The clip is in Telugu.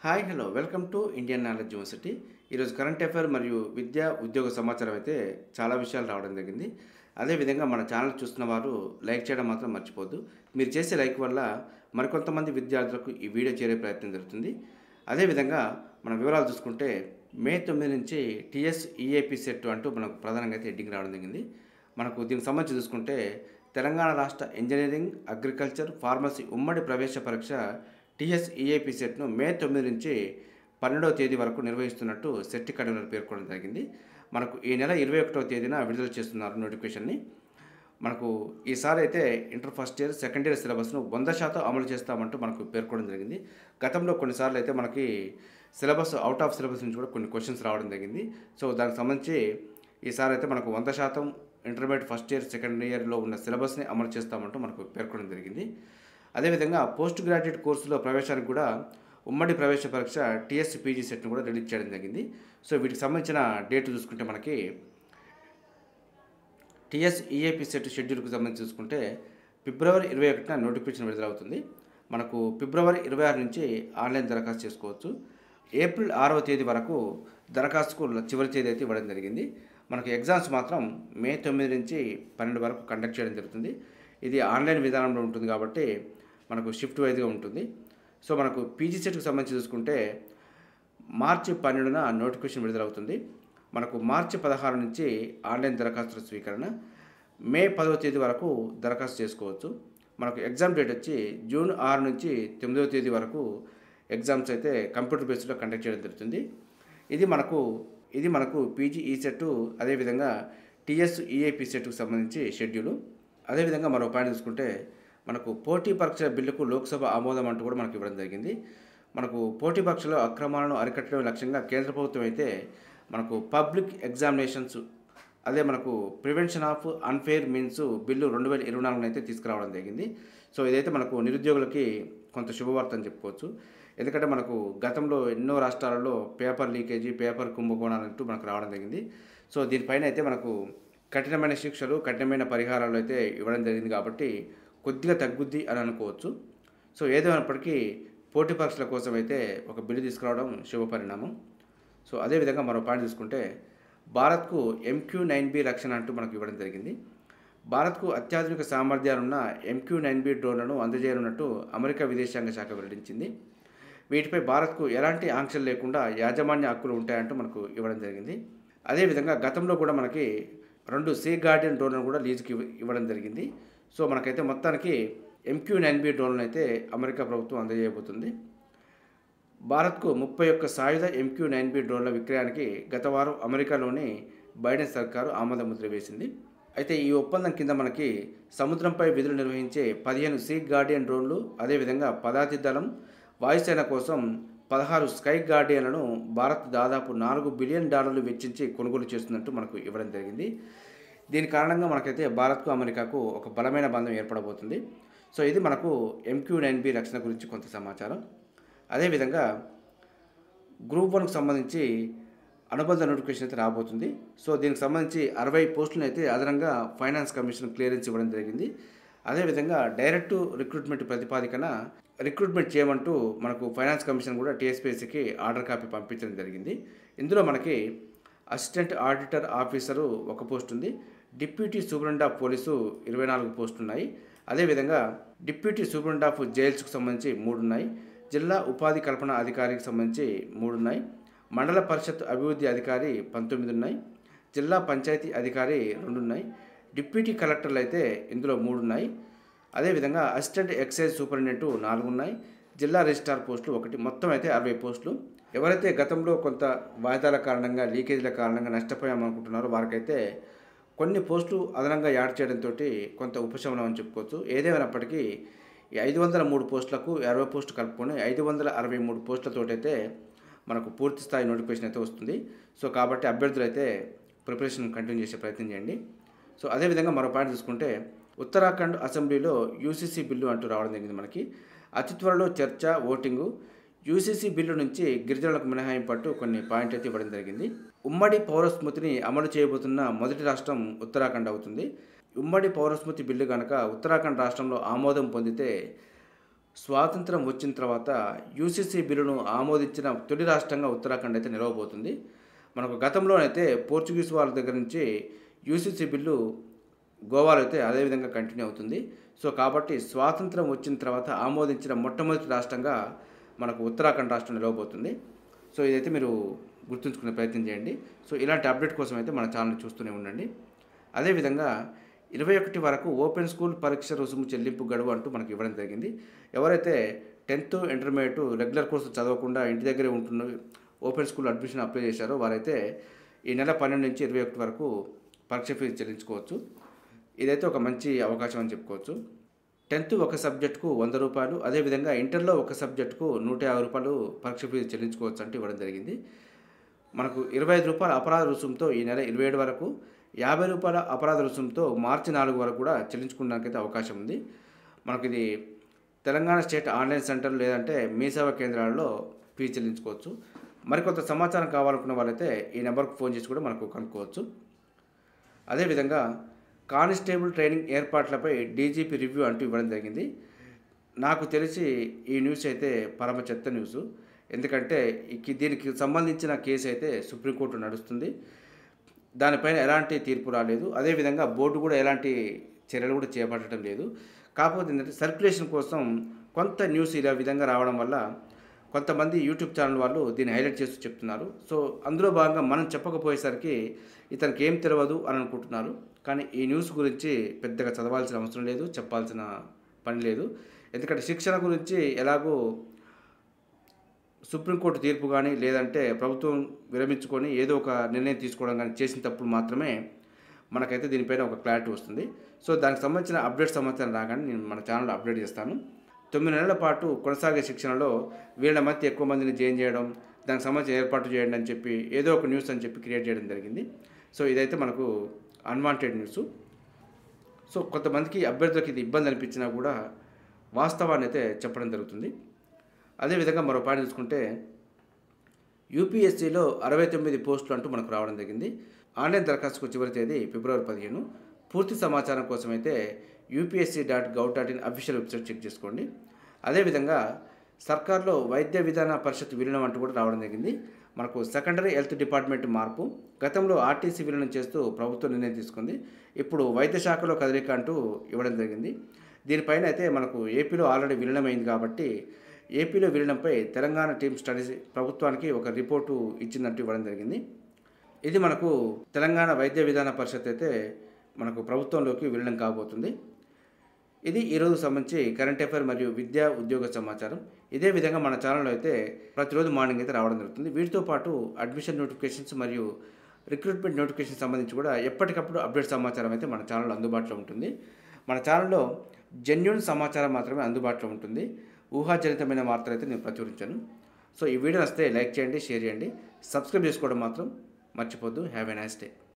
Hi hello welcome to Indian knowledge university. ఈరోజు కరెంట్ అఫైర్ మరియు విద్యా ఉద్యోగ సమాచారం అయితే చాలా విషయాలు రావడం జరిగింది. అదేవిధంగా మన ఛానల్ చూస్తున్న వారు లైక్ చేయడం మాత్రం మర్చిపోద్దు. మీరు చేసే లైక్ వల్ల మరికొంతమంది విద్యార్థులకు ఈ వీడియో చేరే ప్రయత్నం జరుగుతుంది. అదేవిధంగా మన వివరాలు చూసుకుంటే మే 9 నుంచి టీఎస్ ఈఏపీ సెట్ అంటూ మనకు ప్రధానంగా అయితే హెడ్డింగ్ రావడం జరిగింది. మనకు దీనికి సంబంధించి చూసుకుంటే తెలంగాణ రాష్ట్ర ఇంజనీరింగ్, అగ్రికల్చర్, ఫార్మసీ ఉమ్మడి ప్రవేశ పరీక్ష టీఎస్ ఈఏపీ సెట్ను మే 9 నుంచి 12వ తేదీ వరకు నిర్వహిస్తున్నట్టు సెట్ కన్వీనర్ పేర్కొనడం జరిగింది. మనకు ఈ నెల 21వ తేదీన విడుదల చేస్తున్నారు నోటిఫికేషన్ని. మనకు ఈసారి అయితే inter first year, second year సిలబస్ను 100% అమలు చేస్తామంటూ మనకు పేర్కొనడం జరిగింది. గతంలో కొన్నిసార్లు అయితే మనకి సిలబస్ అవుట్ ఆఫ్ సిలబస్ నుంచి కూడా కొన్ని క్వశ్చన్స్ రావడం జరిగింది. సో దానికి సంబంధించి ఈసారి అయితే మనకు 100% ఇంటర్మీడియట్ ఫస్ట్ ఇయర్, సెకండ్ ఇయర్లో ఉన్న సిలబస్ని అమలు చేస్తామంటూ మనకు పేర్కొనడం జరిగింది. అదేవిధంగా పోస్ట్ గ్రాడ్యుయేట్ కోర్సులో ప్రవేశానికి కూడా ఉమ్మడి ప్రవేశ పరీక్ష టీఎస్ పీజీ సెట్ను కూడా రిలీజ్ చేయడం జరిగింది. సో వీటికి సంబంధించిన డేట్ చూసుకుంటే మనకి టీఎస్ ఈఏపీ సెట్ షెడ్యూల్కి సంబంధించి చూసుకుంటే ఫిబ్రవరి 21న నోటిఫికేషన్ విడుదలవుతుంది. మనకు ఫిబ్రవరి 26 నుంచి ఆన్లైన్ దరఖాస్తు చేసుకోవచ్చు. ఏప్రిల్ 6వ తేదీ వరకు దరఖాస్తుకు చివరి తేదీ అయితే ఇవ్వడం జరిగింది. మనకు ఎగ్జామ్స్ మాత్రం మే 9 నుంచి 12 వరకు కండక్ట్ చేయడం జరుగుతుంది. ఇది ఆన్లైన్ విధానంలో ఉంటుంది కాబట్టి మనకు షిఫ్ట్ వైజ్గా ఉంటుంది. సో మనకు పీజీ సెట్కి సంబంధించి చూసుకుంటే మార్చి 12న నోటిఫికేషన్ విడుదలవుతుంది. మనకు మార్చి 16 నుంచి ఆన్లైన్ దరఖాస్తుల స్వీకరణ, మే 10వ తేదీ వరకు దరఖాస్తు చేసుకోవచ్చు. మనకు ఎగ్జామ్ డేట్ వచ్చి జూన్ 6 నుంచి 9వ తేదీ వరకు ఎగ్జామ్స్ అయితే కంప్యూటర్ బేస్డ్లో కండక్ట్ చేయడం జరుగుతుంది. ఇది మనకు పీజీ ఈ సెట్, అదేవిధంగా టీఎస్ ఈఏపీ సెట్కు సంబంధించి షెడ్యూలు. అదేవిధంగా మరో పాయింట్ చూసుకుంటే మనకు పోటీ పరీక్షల బిల్లుకు లోక్సభ ఆమోదం అంటూ కూడా మనకు ఇవ్వడం జరిగింది. మనకు పోటీ పరీక్షలో అక్రమాలను అరికట్టడం లక్ష్యంగా కేంద్ర ప్రభుత్వం అయితే మనకు పబ్లిక్ ఎగ్జామినేషన్స్, అదే మనకు prevention of unfair means bill 2024 అయితే తీసుకురావడం జరిగింది. సో ఇదైతే మనకు నిరుద్యోగులకి కొంత శుభవార్త అని చెప్పుకోవచ్చు. ఎందుకంటే మనకు గతంలో ఎన్నో రాష్ట్రాలలో పేపర్ లీకేజీ, పేపర్ కుంభకోణాలు అంటూ మనకు రావడం జరిగింది. సో దీనిపైన అయితే మనకు కఠినమైన శిక్షలు, కఠినమైన పరిహారాలు అయితే ఇవ్వడం జరిగింది కాబట్టి కొద్దిగా తగ్గుద్ది అని అనుకోవచ్చు. సో ఏదేమైనప్పటికీ పోటీ పరీక్షల కోసం అయితే ఒక బిల్లు తీసుకురావడం శుభపరిణామం. సో అదేవిధంగా మరో పాయింట్ చూసుకుంటే భారత్కు MQ-9B రక్షణ అంటూ మనకు ఇవ్వడం జరిగింది. భారత్కు అత్యాధునిక సామర్థ్యాలున్న MQ-9B డ్రోన్లను అందజేయనున్నట్టు అమెరికా విదేశాంగ శాఖ వెల్లడించింది. వీటిపై భారత్కు ఎలాంటి ఆంక్షలు లేకుండా యాజమాన్య హక్కులు ఉంటాయంటూ మనకు ఇవ్వడం జరిగింది. అదేవిధంగా గతంలో కూడా మనకి 2 సీ గార్డియన్ డ్రోన్లను కూడా లీజుకి ఇవ్వడం జరిగింది. సో మనకైతే మొత్తానికి MQ-9B డ్రోన్లను అయితే అమెరికా ప్రభుత్వం అందజేయబోతుంది. భారత్కు 31 సాయుధ MQ-9B డ్రోన్ల విక్రయానికి గత వారం అమెరికాలోని బైడెన్ సర్కారు ఆమోద ముద్ర వేసింది. అయితే ఈ ఒప్పందం కింద మనకి సముద్రంపై విధులు నిర్వహించే 15 సీ గార్డియన్ డ్రోన్లు, అదేవిధంగా పదాతి దళం, వాయుసేన కోసం 16 స్కై గార్డియన్లను భారత్ దాదాపు $4 బిలియన్ వెచ్చించి కొనుగోలు చేస్తున్నట్టు మనకు ఇవ్వడం జరిగింది. దీని కారణంగా మనకైతే భారత్కు అమెరికాకు ఒక బలమైన బంధం ఏర్పడబోతుంది. సో ఇది మనకు MQ-9B రక్షణ గురించి కొంత సమాచారం. అదేవిధంగా గ్రూప్ 1కు సంబంధించి అనుబంధ నోటిఫికేషన్ అయితే రాబోతుంది. సో దీనికి సంబంధించి 60 పోస్టులను అయితే అదనంగా ఫైనాన్స్ కమిషన్ క్లియరెన్స్ ఇవ్వడం జరిగింది. అదేవిధంగా డైరెక్ట్ రిక్రూట్మెంట్ ప్రతిపాదికన రిక్రూట్మెంట్ చేయమంటూ మనకు ఫైనాన్స్ కమిషన్ కూడా టీఎస్పీఎస్సీకి ఆర్డర్ కాపీ పంపించడం జరిగింది. ఇందులో మనకి అసిస్టెంట్ ఆడిటర్ ఆఫీసరు 1 పోస్ట్ ఉంది, డిప్యూటీ సూపరింటెండెంట్ ఆఫ్ పోలీసు 24 పోస్టులు ఉన్నాయి. అదేవిధంగా డిప్యూటీ సూపరింటెండెంట్ ఆఫ్ జైల్స్కు సంబంధించి 3 ఉన్నాయి, జిల్లా ఉపాధి కల్పన అధికారికి సంబంధించి 3 ఉన్నాయి, మండల పరిషత్ అభివృద్ధి అధికారి 19 ఉన్నాయి, జిల్లా పంచాయతీ అధికారి 2 ఉన్నాయి, డిప్యూటీ కలెక్టర్లు అయితే ఇందులో 3 ఉన్నాయి. అదేవిధంగా అసిస్టెంట్ ఎక్సైజ్ సూపరింటెండెంట్ 4 ఉన్నాయి, జిల్లా రిజిస్ట్రార్ పోస్టులు 1, మొత్తం అయితే 60 పోస్టులు. ఎవరైతే గతంలో కొంత వాయిదాల కారణంగా, లీకేజీల కారణంగా నష్టపోయామనుకుంటున్నారో వారికైతే కొన్ని పోస్టులు అదనంగా యాడ్ చేయడంతో కొంత ఉపశమనం అని చెప్పుకోవచ్చు. ఏదేమైనప్పటికీ ఈ 503 పోస్టులకు 60 పోస్టులు కలుపుకొని 563 పోస్టులతోటైతే మనకు పూర్తి స్థాయి నోటిఫికేషన్ అయితే వస్తుంది. సో కాబట్టి అభ్యర్థులు అయితే ప్రిపరేషన్ కంటిన్యూ చేసే ప్రయత్నం చేయండి. సో అదేవిధంగా మరో పాయింట్ చూసుకుంటే ఉత్తరాఖండ్ అసెంబ్లీలో యూసీసీ బిల్లు అంటూ రావడం జరిగింది. మనకి అతి త్వరలో చర్చ, ఓటింగు. యూసీసీ బిల్లు నుంచి గిరిజనులకు మినహాయింపు అంటూ కొన్ని పాయింట్ అయితే ఇవ్వడం జరిగింది. ఉమ్మడి పౌరస్మృతిని అమలు చేయబోతున్న మొదటి రాష్ట్రం ఉత్తరాఖండ్ అవుతుంది. ఉమ్మడి పౌరస్మృతి బిల్లు కనుక ఉత్తరాఖండ్ రాష్ట్రంలో ఆమోదం పొందితే స్వాతంత్రం వచ్చిన తర్వాత యూసీసీ బిల్లును ఆమోదించిన తొలి రాష్ట్రంగా ఉత్తరాఖండ్ అయితే నిలవబోతుంది. మనకు గతంలోనైతే పోర్చుగీస్ వాళ్ళ దగ్గర నుంచి యూసీసీ బిల్లు గోవాలో అయితే అదేవిధంగా కంటిన్యూ అవుతుంది. సో కాబట్టి స్వాతంత్రం వచ్చిన తర్వాత ఆమోదించిన మొట్టమొదటి రాష్ట్రంగా మనకు ఉత్తరాఖండ్ రాష్ట్రం నిలవబోతుంది. సో ఇదైతే మీరు గుర్తుంచుకునే ప్రయత్నం చేయండి. సో ఇలాంటి అప్డేట్ కోసం అయితే మన ఛానల్ చూస్తూనే ఉండండి. అదేవిధంగా 21 వరకు ఓపెన్ స్కూల్ పరీక్ష రుసుము చెల్లింపు గడువు అంటూ మనకి ఇవ్వడం జరిగింది. ఎవరైతే 10th ఇంటర్మీడియట్ రెగ్యులర్ కోర్సు చదవకుండా ఇంటి దగ్గరే ఉంటున్న ఓపెన్ స్కూల్ అడ్మిషన్ అప్లై చేశారో వారైతే ఈ నెల 12 నుంచి 21 వరకు పరీక్ష ఫీజు చెల్లించుకోవచ్చు. ఇదైతే ఒక మంచి అవకాశం అని చెప్పుకోవచ్చు. 10th ఒక సబ్జెక్టుకు ₹100, అదేవిధంగా ఇంటర్లో ఒక సబ్జెక్టుకు ₹150 పరీక్ష ఫీజు చెల్లించుకోవచ్చు అంటూ ఇవ్వడం జరిగింది. మనకు ₹25 అపరాధ రుసుముతో ఈ నెల 27 వరకు, ₹50 అపరాధ రుసుముతో మార్చి 4 వరకు కూడా చెల్లించుకోవడానికైతే అవకాశం ఉంది. మనకు ఇది తెలంగాణ స్టేట్ ఆన్లైన్ సెంటర్ లేదంటే మీ సేవా కేంద్రాలలో ఫీజు చెల్లించుకోవచ్చు. మరికొంత సమాచారం కావాలనుకున్న వాళ్ళైతే ఈ నెంబర్కు ఫోన్ చేసి కూడా మనకు కనుక్కోవచ్చు. అదేవిధంగా కానిస్టేబుల్ ట్రైనింగ్ ఏర్పాట్లపై డీజీపీ రివ్యూ అంటూ ఇవ్వడం జరిగింది. నాకు తెలిసి ఈ న్యూస్ అయితే పరమ చెత్త న్యూస్. ఎందుకంటే దీనికి సంబంధించిన కేసు అయితే సుప్రీంకోర్టు నడుస్తుంది. దానిపైన ఎలాంటి తీర్పు రాలేదు. అదేవిధంగా బోర్డు కూడా ఎలాంటి చర్యలు కూడా చేపట్టడం లేదు. కాకపోతే ఏంటంటే సర్క్యులేషన్ కోసం కొంత న్యూస్ ఇలా విధంగా రావడం వల్ల కొంతమంది యూట్యూబ్ ఛానల్ వాళ్ళు దీన్ని హైలైట్ చేస్తూ చెప్తున్నారు. సో అందులో భాగంగా మనం చెప్పకపోయేసరికి ఇతనికి ఏం తెలియదు అని అనుకుంటున్నారు. కానీ ఈ న్యూస్ గురించి పెద్దగా చదవాల్సిన అవసరం లేదు, చెప్పాల్సిన పని లేదు. ఎందుకంటే శిక్షణ గురించి ఎలాగో సుప్రీంకోర్టు తీర్పు కానీ లేదంటే ప్రభుత్వం విరమించుకొని ఏదో ఒక నిర్ణయం తీసుకోవడం కానీ చేసిన తప్పుడు మాత్రమే మనకైతే దీనిపైన ఒక క్లారిటీ వస్తుంది. సో దానికి సంబంధించిన అప్డేట్ సమాచారం రాగానే నేను మన ఛానల్లో అప్డేట్ చేస్తాను. 9 నెలల పాటు కొనసాగే శిక్షణలో వీళ్ళ మధ్య ఎక్కువ మందిని జాయిన్ చేయడం, దానికి సంబంధించిన ఏర్పాటు చేయండి అని చెప్పి ఏదో ఒక న్యూస్ అని చెప్పి క్రియేట్ చేయడం జరిగింది. సో ఇదైతే మనకు అన్వాంటెడ్ న్యూస్. సో కొంతమందికి అభ్యర్థులకు ఇది ఇబ్బంది అనిపించినా కూడా వాస్తవాన్ని అయితే చెప్పడం జరుగుతుంది. అదేవిధంగా మరో పాయింట్ చూసుకుంటే యూపీఎస్సీలో 69 పోస్టులు అంటూ మనకు రావడం జరిగింది. ఆన్లైన్ దరఖాస్తుకు చివరి తేదీ ఫిబ్రవరి 15. పూర్తి సమాచారం కోసమైతే upsc.gov.in అఫీషియల్ వెబ్సైట్ చెక్ చేసుకోండి. అదేవిధంగా సర్కార్లో వైద్య విధాన పరిషత్ విలీనం అంటూ కూడా రావడం జరిగింది. మనకు సెకండరీ హెల్త్ డిపార్ట్మెంట్ మార్పు. గతంలో ఆర్టీసీ విలీనం చేస్తూ ప్రభుత్వం నిర్ణయం తీసుకుంది. ఇప్పుడు వైద్య శాఖలో కదలిక అంటూ ఇవ్వడం జరిగింది. దీనిపైన అయితే మనకు ఏపీలో ఆల్రెడీ విలీనమైంది కాబట్టి ఏపీలో విలీనంపై తెలంగాణ టీమ్ స్టడీస్ ప్రభుత్వానికి ఒక రిపోర్టు ఇచ్చిందంటూ ఇవ్వడం జరిగింది. ఇది మనకు తెలంగాణ వైద్య విధాన పరిషత్ అయితే మనకు ప్రభుత్వంలోకి విలీనం కాబోతుంది. ఇది ఈరోజు సంబంధించి కరెంట్ అఫైర్ మరియు విద్యా ఉద్యోగ సమాచారం. ఇదే విధంగా మన ఛానల్లో అయితే ప్రతిరోజు మార్నింగ్ అయితే రావడం జరుగుతుంది. వీటితో పాటు అడ్మిషన్ నోటిఫికేషన్స్ మరియు రిక్రూట్మెంట్ నోటిఫికేషన్ సంబంధించి కూడా ఎప్పటికప్పుడు అప్డేట్ సమాచారం అయితే మన ఛానల్లో అందుబాటులో ఉంటుంది. మన ఛానల్లో జెన్యూన్ సమాచారం మాత్రమే అందుబాటులో ఉంటుంది. ఊహాజనితమైన వార్తలు అయితే నేను ప్రచురించాను. సో ఈ వీడియో నచ్చితే లైక్ చేయండి, షేర్ చేయండి, సబ్స్క్రైబ్ చేసుకోవడం మాత్రం మర్చిపోద్దు. Have a nice day.